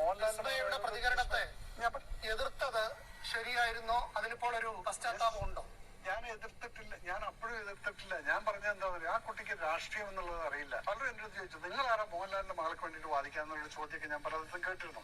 മോഹൻലാലിന്റെ പ്രതികരണത്തെ എതിർത്തത് ശരിയായിരുന്നോ? അതിനിപ്പോൾ ഒരു പശ്ചാത്താപം ഉണ്ടോ? ഞാൻ എതിർത്തിട്ടില്ല, ഞാൻ അപ്പോഴും എതിർത്തിട്ടില്ല. ഞാൻ പറഞ്ഞത് എന്താ പറയുക, ആ കുട്ടിക്ക് രാഷ്ട്രീയം എന്നുള്ളത് അറിയില്ല. പലരും എൻ്റെ അടുത്ത് ചോദിച്ചു, നിങ്ങളാരാ മോഹൻലാലിന്റെ മകൾക്ക് വേണ്ടിയിട്ട് വാദിക്കാന്നുള്ള ചോദ്യമൊക്കെ ഞാൻ പലയിടത്തും കേട്ടിരുന്നു.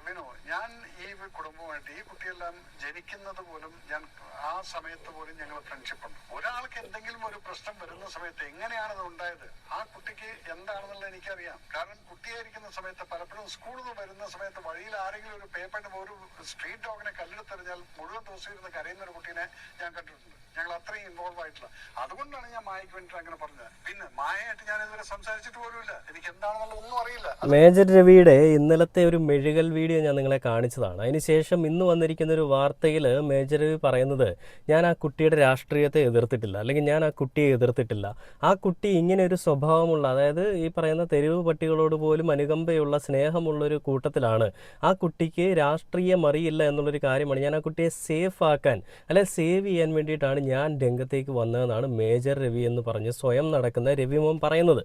വിനു, ഞാൻ ഈ കുടുംബമായിട്ട് ഈ കുട്ടിയെല്ലാം ജനിക്കുന്നത് പോലും ഞാൻ ആ സമയത്ത് പോലും ഞങ്ങൾ ഫ്രണ്ട്ഷിപ്പ് ഉണ്ട്. ഒരാൾക്ക് എന്തെങ്കിലും ഒരു പ്രശ്നം വരുന്ന സമയത്ത് എങ്ങനെയാണത് ഉണ്ടായത്, ആ കുട്ടിക്ക് എന്താണെന്നുള്ളത് എനിക്കറിയാം. കാരണം കുട്ടിയായിരിക്കുന്ന സമയത്ത് പലപ്പോഴും സ്കൂളിൽ നിന്ന് വരുന്ന സമയത്ത് വഴിയിൽ ആരെങ്കിലും ഒരു പേപ്പറിന് ഒരു സ്ട്രീറ്റ് ഡോഗിനെ കല്ലെടുത്തെറിഞ്ഞാൽ മുഴുവൻ ദിവസം ഇരുന്ന് കരയുന്ന ഒരു കുട്ടീനെ ഞാൻ കണ്ടിട്ടുണ്ട്. ഞങ്ങൾ അത്രയും ഇൻവോൾവ് ആയിട്ടില്ല. അതുകൊണ്ടാണ് ഞാൻ മായയ്ക്ക് വേണ്ടിയിട്ട് അങ്ങനെ പറഞ്ഞത്. പിന്നെ മായയായിട്ട് ഞാൻ ഇതുവരെ സംസാരിച്ചിട്ട് പോലുമില്ല. എനിക്ക് എന്താണെന്നുള്ള ഒന്നും അറിയില്ല. മേജർ രവിയുടെ ഇന്നലത്തെ ഒരു മെഴുകൽ വീഡിയോ ഞാൻ നിങ്ങളെ കാണിച്ചതാണ്. അതിനുശേഷം ഇന്ന് വന്നിരിക്കുന്ന ഒരു വാർത്തയിൽ മേജർ രവി പറയുന്നത്, ഞാൻ ആ കുട്ടിയുടെ രാഷ്ട്രീയത്തെ എതിർത്തിട്ടില്ല, അല്ലെങ്കിൽ ഞാൻ ആ കുട്ടിയെ എതിർത്തിട്ടില്ല. ആ കുട്ടി ഇങ്ങനെ ഒരു സ്വഭാവമുള്ള, അതായത് ഈ പറയുന്ന തെരുവ് പട്ടികളോട് പോലും അനുകമ്പയുള്ള സ്നേഹമുള്ളൊരു കൂട്ടത്തിലാണ്. ആ കുട്ടിക്ക് രാഷ്ട്രീയം അറിയില്ല എന്നുള്ളൊരു കാര്യമാണ്. ഞാൻ ആ കുട്ടിയെ സേഫ് ആക്കാൻ, അല്ലെ സേവ് ചെയ്യാൻ വേണ്ടിയിട്ടാണ് ഞാൻ രംഗത്തേക്ക് വന്നതെന്നാണ് മേജർ രവി എന്ന് പറഞ്ഞ് സ്വയം നടക്കുന്ന രവിമോൻ പറയുന്നത്.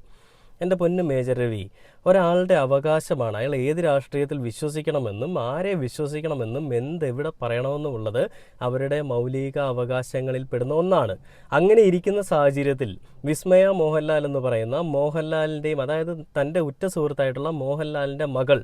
എൻ്റെ പൊന്ന് മേജർ രവി, ഒരാളുടെ അവകാശമാണ് അയാൾ ഏത് രാഷ്ട്രീയത്തിൽ വിശ്വസിക്കണമെന്നും ആരെ വിശ്വസിക്കണമെന്നും എന്തെവിടെ പറയണമെന്നുമുള്ളത് അവരുടെ മൗലിക അവകാശങ്ങളിൽ പെടുന്ന ഒന്നാണ്. അങ്ങനെ ഇരിക്കുന്ന സാഹചര്യത്തിൽ വിസ്മയ മോഹൻലാൽ എന്ന് പറയുന്ന മോഹൻലാലിൻ്റെയും, അതായത് തൻ്റെ ഉറ്റ സുഹൃത്തായിട്ടുള്ള മോഹൻലാലിൻ്റെ മകൾ,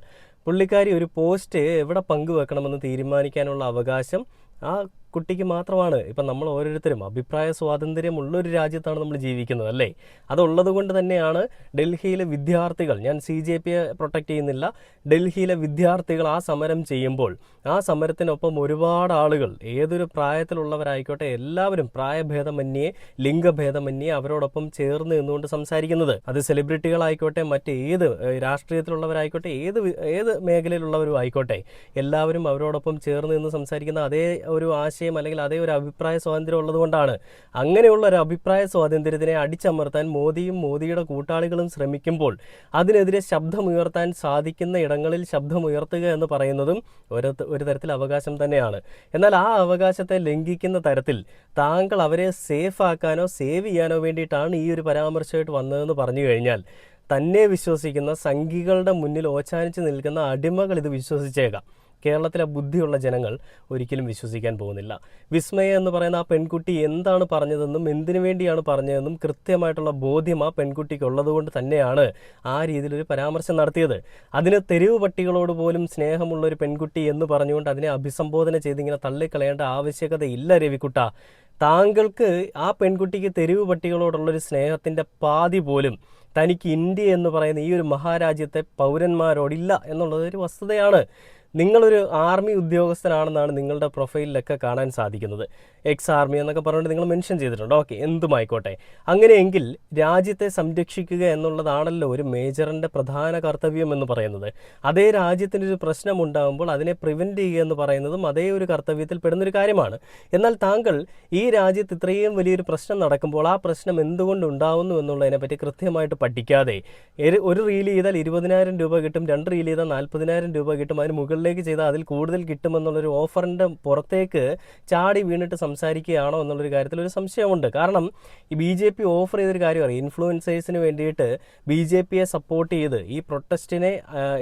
പുള്ളിക്കാരി ഒരു പോസ്റ്റ് എവിടെ പങ്കുവെക്കണമെന്ന് തീരുമാനിക്കാനുള്ള അവകാശം ആ കുട്ടിക്ക് മാത്രമാണ്. ഇപ്പം നമ്മൾ ഓരോരുത്തരും അഭിപ്രായ സ്വാതന്ത്ര്യമുള്ളൊരു രാജ്യത്താണ് നമ്മൾ ജീവിക്കുന്നത്, അല്ലേ? അതുള്ളത് കൊണ്ട് തന്നെയാണ് ഡൽഹിയിലെ വിദ്യാർത്ഥികൾ, ഞാൻ CJPയെ പ്രൊട്ടക്റ്റ് ചെയ്യുന്നില്ല, ഡൽഹിയിലെ വിദ്യാർത്ഥികൾ ആ സമരം ചെയ്യുമ്പോൾ ആ സമരത്തിനൊപ്പം ഒരുപാട് ആളുകൾ, ഏതൊരു പ്രായത്തിലുള്ളവരായിക്കോട്ടെ, എല്ലാവരും പ്രായഭേദമന്യേ ലിംഗഭേദമന്യേ അവരോടൊപ്പം ചേർന്ന് നിന്നുകൊണ്ട് സംസാരിക്കുന്നത്. അത് സെലിബ്രിറ്റികളായിക്കോട്ടെ, മറ്റേത് രാഷ്ട്രീയത്തിലുള്ളവരായിക്കോട്ടെ, ഏത് മേഖലയിലുള്ളവരും ആയിക്കോട്ടെ, എല്ലാവരും അവരോടൊപ്പം ചേർന്ന് നിന്ന് സംസാരിക്കുന്ന അതേ ഒരു ആശയം അല്ലെങ്കിൽ അതേ ഒരു അഭിപ്രായ സ്വാതന്ത്ര്യം ഉള്ളതുകൊണ്ടാണ്. അങ്ങനെയുള്ള ഒരു അഭിപ്രായ സ്വാതന്ത്ര്യത്തിനെ അടിച്ചമർത്താൻ മോദിയും മോദിയുടെ കൂട്ടാളികളും ശ്രമിക്കുമ്പോൾ അതിനെതിരെ ശബ്ദമുയർത്താൻ സാധിക്കുന്ന ഇടങ്ങളിൽ ശബ്ദമുയർത്തുക എന്ന് പറയുന്നതും ഒരു തരത്തിൽ അവകാശം തന്നെയാണ്. എന്നാൽ ആ അവകാശത്തെ ലംഘിക്കുന്ന തരത്തിൽ താങ്കൾ അവരെ സേഫ് ആക്കാനോ സേവ് ചെയ്യാനോ വേണ്ടിയിട്ടാണ് ഈ ഒരു പരാമർശമായിട്ട് വന്നതെന്ന് പറഞ്ഞു കഴിഞ്ഞാൽ, തന്നെ വിശ്വസിക്കുന്ന സംഘികളുടെ മുന്നിൽ ഓച്ചാനിച്ച് നിൽക്കുന്ന അടിമകൾ ഇത് വിശ്വസിച്ചേക്കാം. കേരളത്തിലെ ബുദ്ധിയുള്ള ജനങ്ങൾ ഒരിക്കലും വിശ്വസിക്കാൻ പോകുന്നില്ല. വിസ്മയ എന്ന് പറയുന്ന ആ പെൺകുട്ടി എന്താണ് പറഞ്ഞതെന്നും എന്തിനു വേണ്ടിയാണ് പറഞ്ഞതെന്നും കൃത്യമായിട്ടുള്ള ബോധ്യം ആ പെൺകുട്ടിക്ക് ഉള്ളതുകൊണ്ട് തന്നെയാണ് ആ രീതിയിലൊരു പരാമർശം നടത്തിയത്. അതിന് തെരുവ് പട്ടികളോട് പോലും സ്നേഹമുള്ളൊരു പെൺകുട്ടി എന്ന് പറഞ്ഞുകൊണ്ട് അതിനെ അഭിസംബോധന ചെയ്തിങ്ങനെ തള്ളിക്കളയേണ്ട ആവശ്യകതയില്ല രവിക്കുട്ട. താങ്കൾക്ക് ആ പെൺകുട്ടിക്ക് തെരുവ് പട്ടികളോടുള്ളൊരു സ്നേഹത്തിൻ്റെ പാതി പോലും തനിക്ക് ഇന്ത്യ എന്ന് പറയുന്ന ഈ ഒരു മഹാരാജ്യത്തെ പൗരന്മാരോടില്ല എന്നുള്ളതൊരു വസ്തുതയാണ്. നിങ്ങളൊരു ആർമി ഉദ്യോഗസ്ഥനാണെന്നാണ് നിങ്ങളുടെ പ്രൊഫൈലിലൊക്കെ കാണാൻ സാധിക്കുന്നത്. എക്സ് ആർമി എന്നൊക്കെ പറഞ്ഞിട്ട് നിങ്ങൾ മെൻഷൻ ചെയ്തിട്ടുണ്ട്. ഓക്കെ, എന്തുമായിക്കോട്ടെ. അങ്ങനെയെങ്കിൽ രാജ്യത്തെ സംരക്ഷിക്കുക എന്നുള്ളതാണല്ലോ ഒരു മേജറിൻ്റെ പ്രധാന കർത്തവ്യം എന്ന് പറയുന്നത്. അതേ രാജ്യത്തിനൊരു പ്രശ്നം ഉണ്ടാകുമ്പോൾ അതിനെ പ്രിവെൻറ്റ് ചെയ്യുക എന്ന് പറയുന്നതും അതേ ഒരു കർത്തവ്യത്തിൽ പെടുന്നൊരു കാര്യമാണ്. എന്നാൽ താങ്കൾ ഈ രാജ്യത്ത് ഇത്രയും വലിയൊരു പ്രശ്നം നടക്കുമ്പോൾ ആ പ്രശ്നം എന്തുകൊണ്ട് ഉണ്ടാകുന്നു എന്നുള്ളതിനെപ്പറ്റി കൃത്യമായിട്ട് പഠിക്കാതെ ഒരു റീൽ ചെയ്താൽ 20,000 രൂപ കിട്ടും, 2 റീൽ ചെയ്താൽ 40,000 രൂപ കിട്ടും, അതിന് മുകളിലേക്ക് ചെയ്താൽ അതിൽ കൂടുതൽ കിട്ടുമെന്നുള്ളൊരു ഓഫറിൻ്റെ പുറത്തേക്ക് ചാടി വീണിട്ട് സംസാരിക്കുകയാണോ എന്നുള്ളൊരു കാര്യത്തിൽ ഒരു സംശയമുണ്ട്. കാരണം ഈ BJP ഓഫർ ചെയ്തൊരു കാര്യം അറിയാം, ഇൻഫ്ലുവൻസേഴ്സിന് വേണ്ടിയിട്ട് BJPയെ സപ്പോർട്ട് ചെയ്ത് ഈ പ്രൊട്ടസ്റ്റിനെ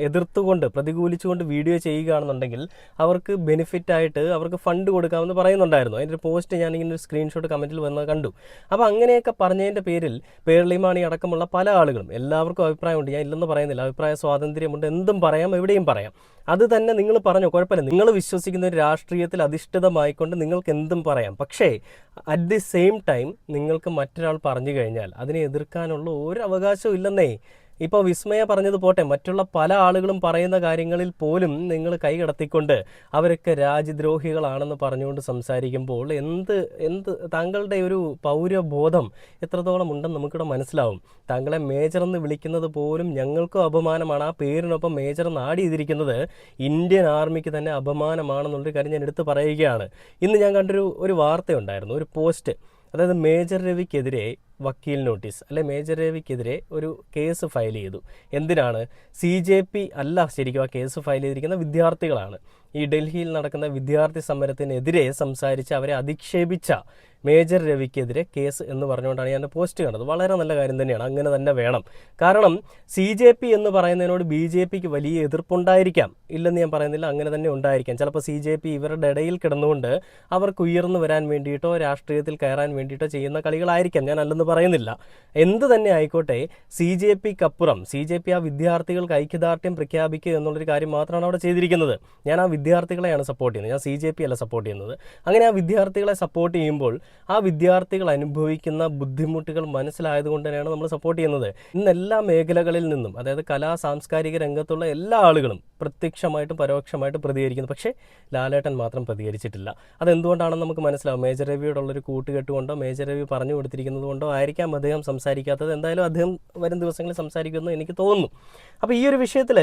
എതിർത്തുകൊണ്ട് പ്രതികൂലിച്ചുകൊണ്ട് വീഡിയോ ചെയ്യുകയാണെന്നുണ്ടെങ്കിൽ അവർക്ക് ബെനിഫിറ്റായിട്ട് അവർക്ക് ഫണ്ട് കൊടുക്കാമെന്ന് പറയുന്നുണ്ടായിരുന്നു. അതിൻ്റെ ഒരു പോസ്റ്റ് ഞാനിങ്ങനെ ഒരു സ്ക്രീൻഷോട്ട് കമൻറ്റിൽ വന്ന് കണ്ടു. അപ്പോൾ അങ്ങനെയൊക്കെ പറഞ്ഞതിൻ്റെ പേരിൽ പേർളിമാണി അടക്കമുള്ള പല ആളുകളും, എല്ലാവർക്കും അഭിപ്രായമുണ്ട്, ഞാൻ ഇല്ലെന്ന് പറയുന്നില്ല, അഭിപ്രായ സ്വാതന്ത്ര്യമുണ്ട്, എന്തും പറയാം, എവിടെയും പറയാം. അത് തന്നെ നിങ്ങൾ പറഞ്ഞു, കുഴപ്പമില്ല, നിങ്ങൾ വിശ്വസിക്കുന്ന ഒരു രാഷ്ട്രീയത്തിൽ അധിഷ്ഠിതമായിക്കൊണ്ട് നിങ്ങൾക്ക് എന്തും പറയാം. പക്ഷേ അറ്റ് ദി സെയിം ടൈം നിങ്ങൾക്ക് മറ്റൊരാൾ പറഞ്ഞു കഴിഞ്ഞാൽ അതിനെ എതിർക്കാനുള്ള ഒരു അവകാശവും ഇല്ലെന്നേ. ഇപ്പോൾ വിസ്മയ പറഞ്ഞത് പോട്ടെ, മറ്റുള്ള പല ആളുകളും പറയുന്ന കാര്യങ്ങളിൽ പോലും നിങ്ങൾ കൈകടത്തിക്കൊണ്ട് അവരൊക്കെ രാജ്യദ്രോഹികളാണെന്ന് പറഞ്ഞുകൊണ്ട് സംസാരിക്കുമ്പോൾ എന്ത് താങ്കളുടെ ഒരു പൗരബോധം എത്രത്തോളം ഉണ്ടെന്ന് നമുക്കിവിടെ മനസ്സിലാവും. താങ്കളെ മേജർ എന്ന് വിളിക്കുന്നത് പോലും ഞങ്ങൾക്കും അപമാനമാണ്. ആ പേരിനൊപ്പം മേജർ എന്ന് ആഡ് ചെയ്തിരിക്കുന്നത് ഇന്ത്യൻ ആർമിക്ക് തന്നെ അപമാനമാണെന്നുള്ളൊരു കാര്യം ഞാൻ എടുത്ത് പറയുകയാണ്. ഇന്ന് ഞാൻ കണ്ടൊരു വാർത്തയുണ്ടായിരുന്നു, ഒരു പോസ്റ്റ്. അതായത് മേജർ രവിക്കെതിരെ വക്കീൽ നോട്ടീസ് അല്ലെ മേജർ രവിക്കെതിരെ ഒരു കേസ് ഫയൽ ചെയ്തു. എന്തിനാണ്? CJP അല്ല ശരിക്കും ആ കേസ് ഫയൽ ചെയ്തിരിക്കുന്ന വിദ്യാർത്ഥികളാണ്. ഈ ഡൽഹിയിൽ നടക്കുന്ന വിദ്യാർത്ഥി സമരത്തിനെതിരെ സംസാരിച്ച് അവരെ അധിക്ഷേപിച്ച മേജർ രവിക്കെതിരെ കേസ് എന്ന് പറഞ്ഞുകൊണ്ടാണ് ഞാൻ പോസ്റ്റ് കണ്ടത്. വളരെ നല്ല കാര്യം തന്നെയാണ്, അങ്ങനെ തന്നെ വേണം. കാരണം CJP എന്ന് പറയുന്നതിനോട് BJPക്ക് വലിയ എതിർപ്പുണ്ടായിരിക്കാം, ഇല്ലെന്ന് ഞാൻ പറയുന്നില്ല, അങ്ങനെ തന്നെ ഉണ്ടായിരിക്കാം. ചിലപ്പോൾ CJP ഇവരുടെ ഇടയിൽ കിടന്നുകൊണ്ട് അവർക്ക് ഉയർന്നു വരാൻ വേണ്ടിയിട്ടോ രാഷ്ട്രീയത്തിൽ കയറാൻ വേണ്ടിയിട്ടോ ചെയ്യുന്ന കളികളായിരിക്കാം, ഞാൻ അല്ലെന്ന് പറയുന്നില്ല. എന്ത് തന്നെ ആയിക്കോട്ടെ, CJPക്കപ്പുറം CJP ആ വിദ്യാർത്ഥികൾക്ക് ഐക്യദാർഢ്യം പ്രഖ്യാപിക്കുക എന്നുള്ളൊരു കാര്യം മാത്രമാണ് അവിടെ ചെയ്തിരിക്കുന്നത്. ഞാൻ ആ വിദ്യാർത്ഥികളെയാണ് സപ്പോർട്ട് ചെയ്യുന്നത്, ഞാൻ CJP അല്ല സപ്പോർട്ട് ചെയ്യുന്നത്. അങ്ങനെ ആ വിദ്യാർത്ഥികളെ സപ്പോർട്ട് ചെയ്യുമ്പോൾ ആ വിദ്യാർത്ഥികൾ അനുഭവിക്കുന്ന ബുദ്ധിമുട്ടുകൾ മനസ്സിലായതുകൊണ്ട് തന്നെയാണ് നമ്മൾ സപ്പോർട്ട് ചെയ്യുന്നത്. ഇന്ന് എല്ലാ മേഖലകളിൽ നിന്നും, അതായത് കലാ സാംസ്കാരിക രംഗത്തുള്ള എല്ലാ ആളുകളും പ്രത്യക്ഷമായിട്ടും പരോക്ഷമായിട്ടും പ്രതികരിക്കുന്നു. പക്ഷേ ലാലേട്ടൻ മാത്രം പ്രതികരിച്ചിട്ടില്ല. അതെന്തുകൊണ്ടാണെന്ന് നമുക്ക് മനസ്സിലാവും. മേജർ രവിയോടുള്ളൊരു കൂട്ടുകെട്ട് കൊണ്ടോ മേജർ രവി പറഞ്ഞു കൊടുത്തിരിക്കുന്നത് കൊണ്ടോ ആയിരിക്കാം അദ്ദേഹം സംസാരിക്കാത്തത്. എന്തായാലും അദ്ദേഹം വരും ദിവസങ്ങളിൽ സംസാരിക്കുമെന്ന് എനിക്ക് തോന്നുന്നു. അപ്പോൾ ഈ ഒരു വിഷയത്തിൽ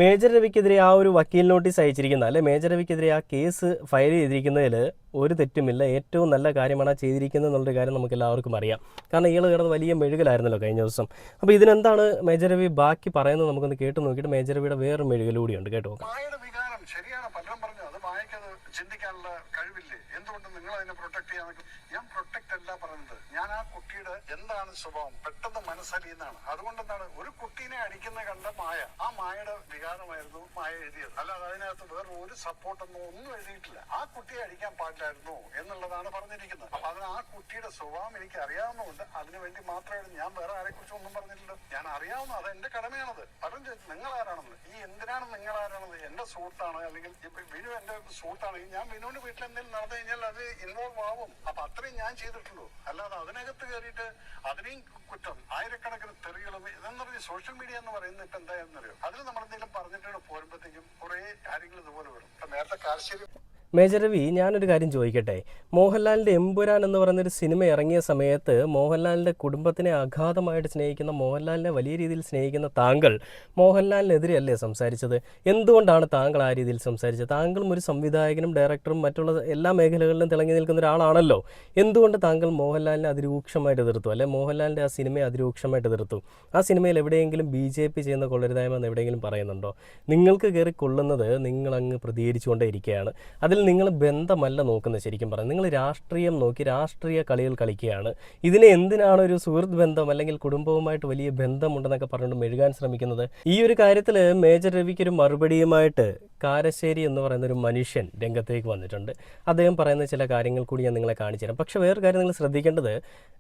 മേജർ രവിക്കെതിരെ ആ ഒരു വക്കീൽ നോട്ടീസ് അയച്ചിരിക്കുന്ന, അല്ലെ മേജർ രവിക്കെതിരെ ആ കേസ് ഫയൽ ചെയ്തിരിക്കുന്നതിൽ ഒരു തെറ്റുമില്ല. ഏറ്റവും നല്ല കാര്യമാണ് ആ ചെയ്തിരിക്കുന്നത് എന്നുള്ളൊരു കാര്യം നമുക്ക് എല്ലാവർക്കും അറിയാം. കാരണം ഇയാൾ കിടന്ന് വലിയ മെഴുകലായിരുന്നല്ലോ കഴിഞ്ഞ ദിവസം. അപ്പോൾ ഇതിനെന്താണ് മേജർ രവി ബാക്കി പറയുന്നത് നമുക്കൊന്ന് കേട്ട് നോക്കിയിട്ട് മേജർ രവിയുടെ വേറൊരു മെഴുകലൂടിയുണ്ട്, കേട്ടോ. മായയുടെ വികാരം ശരിയാണ്, പലരും പറഞ്ഞു അത് മായക്കത് ചിന്തിക്കാനുള്ള കഴിവില്ലേ, എന്തുകൊണ്ട് നിങ്ങൾ അതിനെ പ്രൊട്ടക്ട് ചെയ്യാൻ? ഞാൻ പ്രൊട്ടക്ട് അല്ല പറയുന്നത്, ഞാൻ ആ കുട്ടിയുടെ എന്താണ് സ്വഭാവം പെട്ടെന്ന് മനസ്സലിയുന്നതാണ്. അതുകൊണ്ട് എന്താണ്, ഒരു കുട്ടീനെ അടിക്കുന്ന കണ്ട മായ, ആ മായയുടെ വികാരമായിരുന്നു മായ എഴുതിയത്. അല്ലാതെ അതിനകത്ത് വേറെ ഒരു സപ്പോർട്ടൊന്നും ഒന്നും എഴുതിയിട്ടില്ല. ആ കുട്ടിയെ അടിക്കാൻ പാടില്ലായിരുന്നു എന്നുള്ളതാണ് പറഞ്ഞിരിക്കുന്നത്. അപ്പൊ അതിന് ആ കുട്ടിയുടെ സ്വഭാവം എനിക്ക് അറിയാവുന്നതുകൊണ്ട് അതിനുവേണ്ടി മാത്രമേ, ഞാൻ വേറെ ആരെ കുറിച്ച് ഒന്നും പറഞ്ഞില്ലല്ലോ. ഞാൻ അറിയാവുന്ന, അത് എന്റെ കടമയാണത്. പലരും ചോദിച്ചു നിങ്ങൾ ആരാണെന്ന്. ഈ എന്തിനാണ് നിങ്ങൾ ആരാണെന്ന്? എന്റെ സുഹൃത്താണ്, അല്ലെങ്കിൽ വിനു എന്റെ സുഹൃത്താണെങ്കിൽ ഞാൻ വിനുവിന്റെ വീട്ടിൽ എന്തെങ്കിലും നടന്നു കഴിഞ്ഞാൽ അത് ഇൻവോൾവ് ആവും. അപ്പൊ അത്രയും ഞാൻ ചെയ്തിട്ടുള്ളൂ. അല്ലാതെ അതിനകത്ത് കയറിയിട്ട് അതിനെയും കുറ്റം, ആയിരക്കണക്കിന് തെറികളും ഇതെന്ന് പറഞ്ഞ് സോഷ്യൽ മീഡിയ എന്ന് പറയുന്നത് ഇപ്പൊ എന്തായെന്നറിയോ, അതിൽ നമ്മളെന്തെങ്കിലും പറഞ്ഞിട്ട് പോരുമ്പോഴത്തേക്കും കുറെ കാര്യങ്ങൾ ഇതുപോലെ വരും. ഇപ്പൊ നേരത്തെ കാർഷിക മേജർ രവി, ഞാനൊരു കാര്യം ചോദിക്കട്ടെ. മോഹൻലാലിൻ്റെ എമ്പുരാൻ എന്ന് പറയുന്നൊരു സിനിമ ഇറങ്ങിയ സമയത്ത് മോഹൻലാലിൻ്റെ കുടുംബത്തിനെ അഗാധമായിട്ട് സ്നേഹിക്കുന്ന, മോഹൻലാലിനെ വലിയ രീതിയിൽ സ്നേഹിക്കുന്ന താങ്കൾ മോഹൻലാലിനെതിരെയല്ലേ സംസാരിച്ചത്? എന്തുകൊണ്ടാണ് താങ്കൾ ആ രീതിയിൽ സംസാരിച്ചത്? താങ്കളും ഒരു സംവിധായകനും ഡയറക്ടറും മറ്റുള്ള എല്ലാ മേഖലകളിലും തിളങ്ങി നിൽക്കുന്ന ഒരാളാണല്ലോ. എന്തുകൊണ്ട് താങ്കൾ മോഹൻലാലിനെ അതിരൂക്ഷമായിട്ട് എതിർത്തു, അല്ലെ മോഹൻലാലിൻ്റെ ആ സിനിമയെ അതിരൂക്ഷമായിട്ട് എതിർത്തു? ആ സിനിമയിൽ എവിടെയെങ്കിലും BJP ചെയ്യുന്ന കൊള്ളരുതായ്മ എന്ന് എവിടെയെങ്കിലും പറയുന്നുണ്ടോ? നിങ്ങൾക്ക് കയറി കൊള്ളുന്നത് നിങ്ങളങ്ങ് പ്രതികരിച്ചുകൊണ്ടേ ഇരിക്കുകയാണ്. അതിൽ നിങ്ങൾ ബന്ധമല്ല നോക്കുന്നത്. ശരിക്കും പറഞ്ഞാൽ നിങ്ങൾ രാഷ്ട്രീയം നോക്കി രാഷ്ട്രീയ കളികൾ കളിക്കുകയാണ്. ഇതിനെ എന്തിനാണ് ഒരു സുഹൃത്ത് ബന്ധം അല്ലെങ്കിൽ കുടുംബവുമായിട്ട് വലിയ ബന്ധമുണ്ടെന്നൊക്കെ പറഞ്ഞുകൊണ്ട് മെഴുകാൻ ശ്രമിക്കുന്നത്? ഈ ഒരു കാര്യത്തിൽ മേജർ രവിക്കൊരു മറുപടിയുമായിട്ട് കാരശ്ശേരി എന്ന് പറയുന്ന ഒരു മനുഷ്യൻ രംഗത്തേക്ക് വന്നിട്ടുണ്ട്. അദ്ദേഹം പറയുന്ന ചില കാര്യങ്ങൾ കൂടി ഞാൻ നിങ്ങളെ കാണിച്ചു തരാം. പക്ഷേ വേറൊരു കാര്യം നിങ്ങൾ ശ്രദ്ധിക്കേണ്ടത്,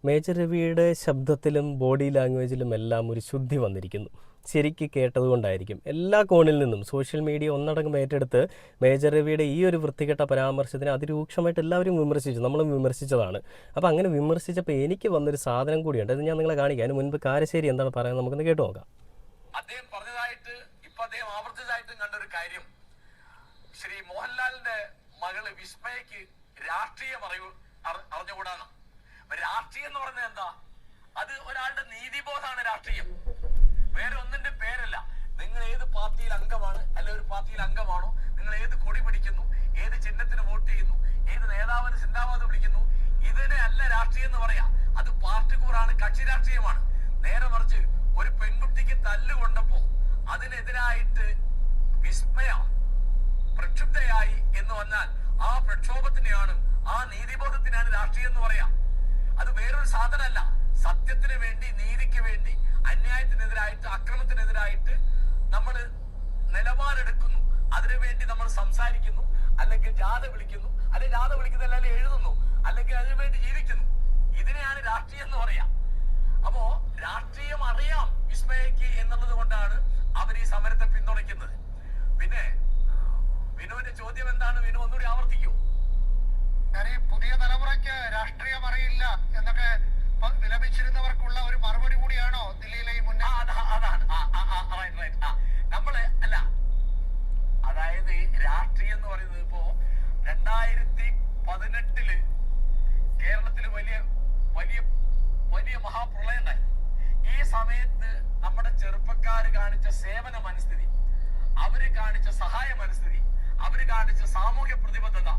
മേജർ രവിയുടെ ശബ്ദത്തിലും ബോഡി ലാംഗ്വേജിലും എല്ലാം ഒരു ശുദ്ധി വന്നിരിക്കുന്നു. ശരിക്ക് കേട്ടതുകൊണ്ടായിരിക്കും. എല്ലാ കോണിൽ നിന്നും സോഷ്യൽ മീഡിയ ഒന്നടങ്കം ഏറ്റെടുത്ത് മേജർ രവിയുടെ ഈ ഒരു വൃത്തികെട്ട പരാമർശത്തിന് അതിരൂക്ഷമായിട്ട് എല്ലാവരും വിമർശിച്ചു, നമ്മളും വിമർശിച്ചതാണ്. അപ്പോൾ അങ്ങനെ വിമർശിച്ചപ്പോൾ എനിക്ക് വന്നൊരു സാധനം കൂടിയുണ്ട്, അത് ഞാൻ നിങ്ങളെ കാണിക്കാം. അതിന് മുൻപ് കാരശ്ശേരി എന്താണ് പറയുന്നത് നമുക്കൊന്ന് കേട്ടു നോക്കാം. അദ്ദേഹം പറഞ്ഞതായിട്ട് ഇപ്പൊ അദ്ദേഹം ആവർത്തിച്ചതായിട്ടും കണ്ടൊരു കാര്യം, ശ്രീ മോഹൻലാലിന്റെ മകള് വിസ്മയക്ക് രാഷ്ട്രീയം അറിഞ്ഞുകൂടാണ്. രാഷ്ട്രീയം എന്ന് പറഞ്ഞാൽ എന്താ? അത് ഒരാളുടെ നീതിബോധമാണ് രാഷ്ട്രീയം, വേറെ ഒന്നിന്റെ പേരല്ല. നിങ്ങൾ ഏത് പാർട്ടിയിൽ അംഗമാണ്, അല്ലെ ഒരു പാർട്ടിയിൽ അംഗമാണോ, നിങ്ങൾ ഏത് കൊടി പിടിക്കുന്നു, ഏത് ചിഹ്നത്തിന് വോട്ട് ചെയ്യുന്നു, ഏത് നേതാവിന് സിന്ദാബാദ് വിളിക്കുന്നു, ഇതിനെ അല്ല രാഷ്ട്രീയം എന്ന് പറയാ. അത് പാർട്ടി കൂറാണ്, കക്ഷി രാഷ്ട്രീയമാണ്. നേരെ മറിച്ച് ഒരു പെൺകുട്ടിക്ക് തല്ലുകൊണ്ടപ്പോ അതിനെതിരായിട്ട് വിസ്മയ പ്രക്ഷുബ്ധയായി എന്ന് വന്നാൽ ആ പ്രക്ഷോഭത്തിനെയാണ്, ആ നീതിബോധത്തിനാണ് രാഷ്ട്രീയം എന്ന് പറയാം. അത് വേറൊരു സാധനമല്ല. സത്യത്തിന് വേണ്ടി, നീതിക്ക് വേണ്ടി, അന്യായത്തിനെതിരായിട്ട്, അക്രമത്തിനെതിരായിട്ട് നമ്മൾ നിലപാടെടുക്കുന്നു, അതിനുവേണ്ടി നമ്മൾ സംസാരിക്കുന്നു, അല്ലെങ്കിൽ ജാഥ വിളിക്കുന്നു, അല്ലെങ്കിൽ ജാഥ വിളിക്കുന്നതല്ല എഴുതുന്നു, അല്ലെങ്കിൽ അതിനുവേണ്ടി ജീവിക്കുന്നു. ഇതിനെയാണ് രാഷ്ട്രീയം എന്ന് പറയാം. അപ്പോ രാഷ്ട്രീയം അറിയാം വിസ്മയക്ക് എന്നുള്ളത് കൊണ്ടാണ് അവർ ഈ സമരത്തെ പിന്തുണയ്ക്കുന്നത്. പിന്നെ വിനുവിന്റെ ചോദ്യം എന്താണ്? വിനു ഒന്നുകൂടി ആവർത്തിക്കൂ. ഞാൻ ഈ പുതിയ തലമുറയ്ക്ക് രാഷ്ട്രീയം അറിയില്ല എന്നൊക്കെ വിലപിച്ചിരുന്നവർക്കുള്ള ഒരു മറുപടി കൂടിയാണോ ദില്ലിയിലെ ഈ മുന്നേ? അതാണ് നമ്മള് അല്ല, അതായത് രാഷ്ട്രീയം എന്ന് പറയുന്നത് ഇപ്പോ 2018 കേരളത്തിൽ വലിയ വലിയ വലിയ മഹാപ്രളയം ഉണ്ടായി. ഈ സമയത്ത് നമ്മുടെ ചെറുപ്പക്കാര് കാണിച്ച സേവന മനസ്ഥിതി, അവര് കാണിച്ച സഹായ മനസ്ഥിതി, അവര് കാണിച്ച സാമൂഹ്യ പ്രതിബദ്ധത,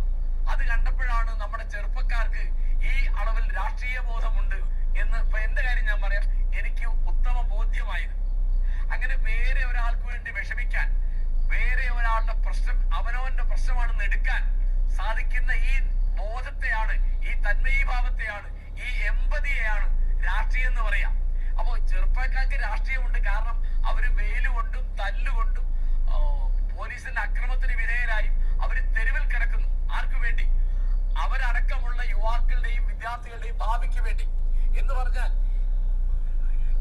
അത് കണ്ടപ്പോഴാണ് നമ്മുടെ ചെറുപ്പക്കാർക്ക് ഈ അളവിൽ രാഷ്ട്രീയ ബോധമുണ്ട് എന്ന് ഇപ്പൊ എന്റെ കാര്യം ഞാൻ പറയാം, എനിക്ക് ഉത്തമ ബോധ്യമായത്. അങ്ങനെ വേറെ ഒരാൾക്ക് വേണ്ടി വിഷമിക്കാൻ, വേറെ ഒരാളുടെ പ്രശ്നം അവനവന്റെ പ്രശ്നമാണെന്ന് എടുക്കാൻ സാധിക്കുന്ന ഈ ബോധത്തെയാണ്, ഈ തന്മയീഭാവത്തെയാണ്, ഈ എമ്പതിയെയാണ് രാഷ്ട്രീയം എന്ന് പറയാം. അപ്പോ ചെറുപ്പക്കാർക്ക് രാഷ്ട്രീയമുണ്ട്. കാരണം അവര് വെയിലുകൊണ്ടും തല്ലുകൊണ്ടും പോലീസിന്റെ അക്രമത്തിന് വിധേയരായി അവര് തെരുവിൽ കിടക്കുന്നു. ആർക്കു വേണ്ടി? അവരടക്കമുള്ള യുവാക്കളുടെയും വിദ്യാർത്ഥികളുടെയും ഭാവിക്ക് വേണ്ടി. എന്ന് പറഞ്ഞാൽ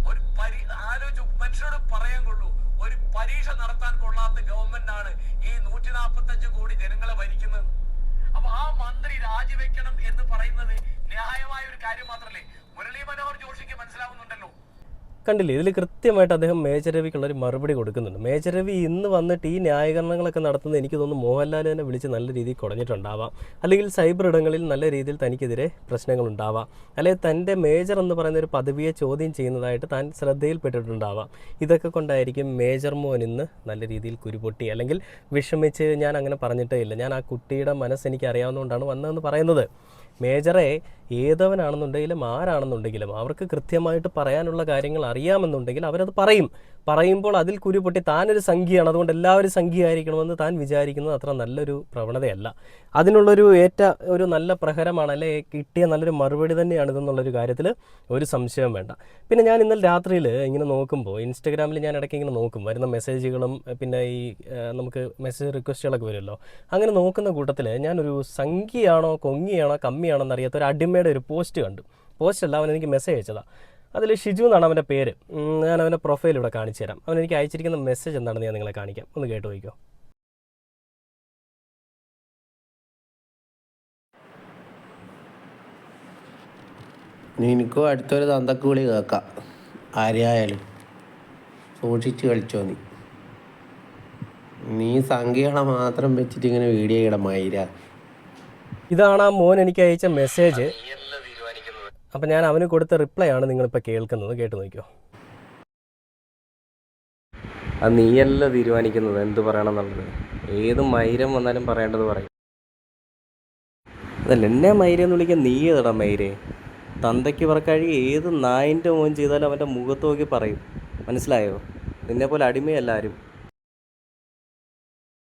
ഒരു മനുഷ്യരോട് പറയാൻ കൊള്ളൂ, ഒരു പരീക്ഷ നടത്താൻ കൊള്ളാത്ത ഗവൺമെന്റാണ് ഈ 145 കോടി ജനങ്ങളെ ഭരിക്കുന്നത്. അപ്പൊ ആ മന്ത്രി രാജിവെക്കണം എന്ന് പറയുന്നത് ന്യായമായ ഒരു കാര്യം മാത്രമല്ലേ? മുരളി മനോഹർ ജോഷിക്ക് മനസ്സിലാവുന്നുണ്ടല്ലോ. കണ്ടില്ലേ, ഇതിൽ കൃത്യമായിട്ട് അദ്ദേഹം മേജർ രവിക്കുള്ളൊരു മറുപടി കൊടുക്കുന്നുണ്ട്. മേജർ രവി ഇന്ന് വന്നിട്ട് ഈ ന്യായീകരണങ്ങളൊക്കെ നടത്തുന്നത് എനിക്ക് തോന്നുന്നു മോഹൻലാൽ തന്നെ വിളിച്ച് നല്ല രീതിയിൽ കുടഞ്ഞിട്ടുണ്ടാവാം, അല്ലെങ്കിൽ സൈബർ ഇടങ്ങളിൽ നല്ല രീതിയിൽ തനിക്കെതിരെ പ്രശ്നങ്ങളുണ്ടാവാം, അല്ലെങ്കിൽ തൻ്റെ മേജർ എന്ന് പറയുന്ന ഒരു പദവിയെ ചോദ്യം ചെയ്യുന്നതായിട്ട് താൻ ശ്രദ്ധയിൽപ്പെട്ടിട്ടുണ്ടാവാം. ഇതൊക്കെ കൊണ്ടായിരിക്കും മേജർ മോൻ ഇന്ന് നല്ല രീതിയിൽ കുരുപൊട്ടി അല്ലെങ്കിൽ വിഷമിച്ച് ഞാൻ അങ്ങനെ പറഞ്ഞിട്ടേ ഇല്ല, ഞാൻ ആ കുട്ടിയുടെ മനസ്സ് എനിക്ക് അറിയാവുന്നതുകൊണ്ടാണ് വന്നതെന്ന് പറയുന്നത്. മേജറെ ഏതവനാണെന്നുണ്ടെങ്കിലും ആരാണെന്നുണ്ടെങ്കിലും അവർക്ക് കൃത്യമായിട്ട് പറയാനുള്ള കാര്യങ്ങൾ അറിയാമെന്നുണ്ടെങ്കിൽ അവരത് പറയുമ്പോൾ അതിൽ കുരുപൊട്ടി താനൊരു സംഖ്യയാണ്, അതുകൊണ്ട് എല്ലാവരും സംഖ്യയായിരിക്കണമെന്ന് താൻ വിചാരിക്കുന്നത് അത്ര നല്ലൊരു പ്രവണതയല്ല. അതിനുള്ളൊരു ഒരു നല്ല പ്രഹരമാണ്, അല്ലെ കിട്ടിയ നല്ലൊരു മറുപടി തന്നെയാണ് ഇതെന്നുള്ളൊരു കാര്യത്തിൽ ഒരു സംശയം വേണ്ട. പിന്നെ ഞാൻ ഇന്നലെ രാത്രിയിൽ ഇങ്ങനെ നോക്കുമ്പോൾ ഇൻസ്റ്റഗ്രാമിൽ ഞാൻ ഇടയ്ക്ക് ഇങ്ങനെ നോക്കും, വരുന്ന മെസ്സേജുകളും പിന്നെ ഈ നമുക്ക് മെസ്സേജ് റിക്വസ്റ്റുകളൊക്കെ വരുമല്ലോ. അങ്ങനെ നോക്കുന്ന കൂട്ടത്തിൽ ഞാനൊരു സംഖ്യയാണോ കൊങ്ങിയാണോ കമ്മിയാണോ എന്നറിയാത്ത ഒരു അടിമയുടെ ഒരു പോസ്റ്റ് കണ്ടു. പോസ്റ്റല്ല, അവൻ എനിക്ക് മെസ്സേജ് അയച്ചതാണ്. അതിൽ ഷിജു എന്നാണ് അവൻ്റെ പേര്. ഞാൻ അവൻ്റെ പ്രൊഫൈൽ ഇവിടെ കാണിച്ചു തരാം. അവൻ എനിക്ക് അയച്ചിരിക്കുന്ന മെസ്സേജ് എന്താണെന്ന് ഞാൻ നിങ്ങളെ കാണിക്കാം, ഒന്ന് കേട്ട് നോക്കിക്കോ. നിനക്കും അടുത്തൊരു തന്തക്കുവിളി കേൾക്കാം, ആരെയായാലും സൂക്ഷിച്ച് കളിച്ചോ. നീ സംഖ്യകളെ മാത്രം വെച്ചിട്ട് ഇങ്ങനെ വീഡിയോ ഇടമായിര. ഇതാണ് ആ മോൻ എനിക്ക് അയച്ച മെസ്സേജ്. അപ്പം ഞാൻ അവന് കൊടുത്ത റിപ്ലൈ ആണ് നിങ്ങളിപ്പോൾ കേൾക്കുന്നത്, കേട്ട് നോക്കിയോ. അത് നീയല്ല തീരുമാനിക്കുന്നത് എന്ത് പറയണം എന്നുള്ളത്. ഏത് മൈരം വന്നാലും പറയേണ്ടത് പറയും. അതല്ല, എന്നെ മൈരെന്ന് വിളിക്കാൻ നീ ഏതാടാ മൈരെ? തന്തയ്ക്ക് പറക്കഴി ഏത് നായിൻ്റെ മോൻ ചെയ്താലും അവൻ്റെ മുഖത്ത് നോക്കി പറയും, മനസ്സിലായോ? നിന്നെപ്പോലെ അടിമയല്ല ആരും.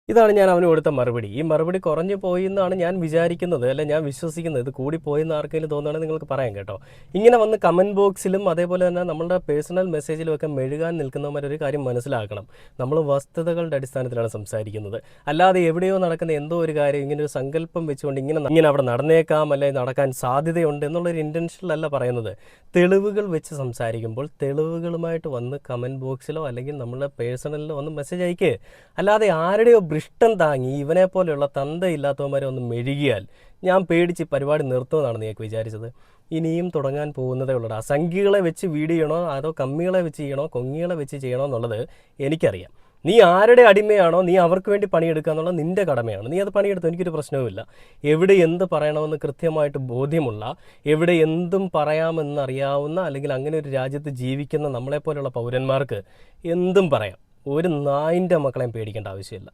ഇതാണ് ഞാൻ അവന് കൊടുത്ത മറുപടി. ഈ മറുപടി കുറഞ്ഞു പോയി എന്നാണ് ഞാൻ വിചാരിക്കുന്നത്, അല്ല ഞാൻ വിശ്വസിക്കുന്നത്. ഇത് കൂടിപ്പോയെന്ന് ആർക്കെങ്കിലും തോന്നുകയാണെങ്കിൽ നിങ്ങൾക്ക് പറയാം കേട്ടോ. ഇങ്ങനെ വന്ന് കമൻറ്റ് ബോക്സിലും അതേപോലെ തന്നെ നമ്മളുടെ പേഴ്സണൽ മെസ്സേജിലും ഒക്കെ മെഴുകാൻ നിൽക്കുന്നവരൊരു കാര്യം മനസ്സിലാക്കണം. നമ്മൾ വസ്തുതകളുടെ അടിസ്ഥാനത്തിലാണ് സംസാരിക്കുന്നത്, അല്ലാതെ എവിടെയോ നടക്കുന്ന എന്തോ ഒരു കാര്യം ഇങ്ങനെ ഒരു സങ്കല്പം വെച്ചുകൊണ്ട് ഇങ്ങനെ അവിടെ നടന്നേക്കാം, അല്ലെങ്കിൽ നടക്കാൻ സാധ്യതയുണ്ട് എന്നുള്ളൊരു ഇൻറ്റൻഷനിലല്ല പറയുന്നത്. തെളിവുകൾ വെച്ച് സംസാരിക്കുമ്പോൾ തെളിവുകളുമായിട്ട് വന്ന് കമൻറ്റ് ബോക്സിലോ അല്ലെങ്കിൽ നമ്മളുടെ പേഴ്സണലിലോ വന്ന് മെസ്സേജ് അയക്കുക. അല്ലാതെ ആരുടെയോ ഇഷ്ടം താങ്ങി ഇവനെ പോലെയുള്ള തന്തയില്ലാത്തവന്മാരെ ഒന്ന് മെഴുകിയാൽ ഞാൻ പേടിച്ച് പരിപാടി നിർത്തുമെന്നാണ് നീക്ക് വിചാരിച്ചത്. ഇനിയും തുടങ്ങാൻ പോകുന്നതേ ഉള്ളൂ. സംഖ്യകളെ വെച്ച് വീഡിയോ ചെയ്യണോ അതോ കമ്മികളെ വെച്ച് ചെയ്യണോ കൊങ്ങികളെ വെച്ച് ചെയ്യണോ എന്നുള്ളത് എനിക്കറിയാം. നീ ആരുടെ അടിമയാണോ, നീ അവർക്ക് വേണ്ടി പണിയെടുക്കുക എന്നുള്ളത് നിൻ്റെ കടമയാണ്. നീ അത് പണിയെടുത്തു, എനിക്കൊരു പ്രശ്നവുമില്ല. എവിടെ എന്ത് പറയണമെന്ന് കൃത്യമായിട്ട് ബോധ്യമുള്ള, എവിടെ എന്തും പറയാമെന്നറിയാവുന്ന, അല്ലെങ്കിൽ അങ്ങനെ ഒരു രാജ്യത്ത് ജീവിക്കുന്ന നമ്മളെപ്പോലെയുള്ള പൗരന്മാർക്ക് എന്തും പറയാം. ഒരു നായിൻ്റെ മക്കളെയും പേടിക്കേണ്ട ആവശ്യമില്ല.